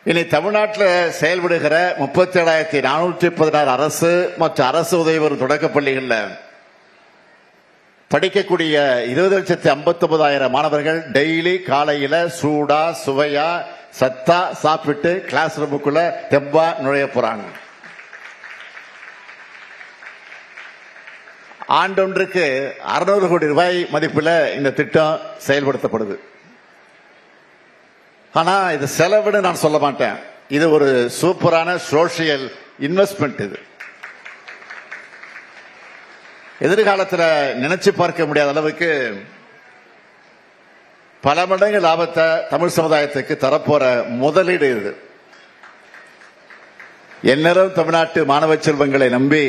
இனி தமிழ்நாட்டில் செயல்படுகிற 37,416 அரசு மற்றும் அரசு உதவி பெறும் தொடக்க பள்ளிகளில் படிக்கக்கூடிய 20,59,000 மாணவர்கள் டெய்லி காலையில சூடா சுவையா சத்தா சாப்பிட்டு கிளாஸ் ரூமுக்குள்ள தெம்பா நுழைய போறாங்க. ஆண்டொன்றுக்கு 600 கோடி ரூபாய் மதிப்பில் இந்த திட்டம் செயல்படுத்தப்படுது. ஆனா இது செலவுன்னு நான் சொல்ல மாட்டேன். இது ஒரு சூப்பரான சோசியல் இன்வெஸ்ட்மெண்ட். இது எதிர்காலத்தில் நினைச்சு பார்க்க முடியாத அளவுக்கு பல மடங்கு லாபத்தை தமிழ் சமுதாயத்துக்கு தரப்போற முதலீடு இது. எந்நேரம் தமிழ்நாட்டு மாணவ செல்வங்களை நம்பி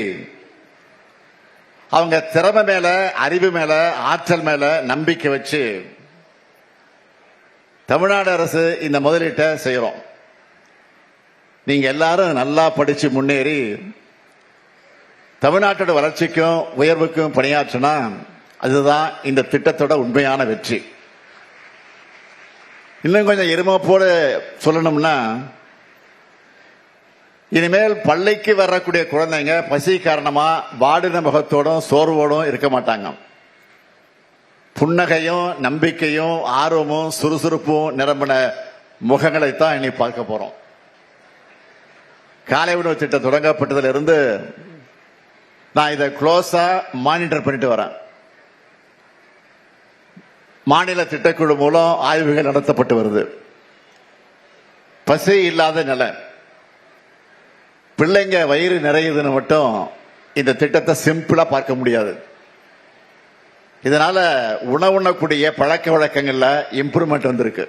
அவங்க திறமை மேல, அறிவு மேல, ஆற்றல் மேல நம்பிக்கை வச்சு தமிழ்நாடு அரசு இந்த முதலீட்டை செய்யறோம். நீங்க எல்லாரும் நல்லா படிச்சு முன்னேறி தமிழ்நாட்டோட வளர்ச்சிக்கும் உயர்வுக்கும் பணியாற்றினா அதுதான் இந்த திட்டத்தோட உண்மையான வெற்றி. இன்னும் கொஞ்சம் எருமைப்போடு சொல்லணும்னா, இனிமேல் பள்ளிக்கு வரக்கூடிய குழந்தைங்க பசி காரணமா வாடின முகத்தோடும் சோர்வோடும் இருக்க மாட்டாங்க. புன்னகையும் நம்பிக்கையும் ஆர்வமும் சுறுசுறுப்பும் நிரம்பின முகங்களைத்தான் இனி பார்க்க போறோம். காலை உணவு திட்டம் தொடங்கப்பட்டதுல இருந்து நான் இதை க்ளோஸா மானிட்டர் பண்ணிட்டு வரேன். மாநில திட்டக்குழு மூலம் ஆய்வுகள் நடத்தப்பட்டு வருது. பசி இல்லாத நிலை, பிள்ளைங்க வயிறு நிறையுதுன்னு மட்டும் இந்த திட்டத்தை சிம்பிளா பார்க்க முடியாது. இதனால உணவுண்ணக்கூடிய பழக்க வழக்கங்கள்ல இம்ப்ரூவ்மெண்ட் வந்திருக்கு.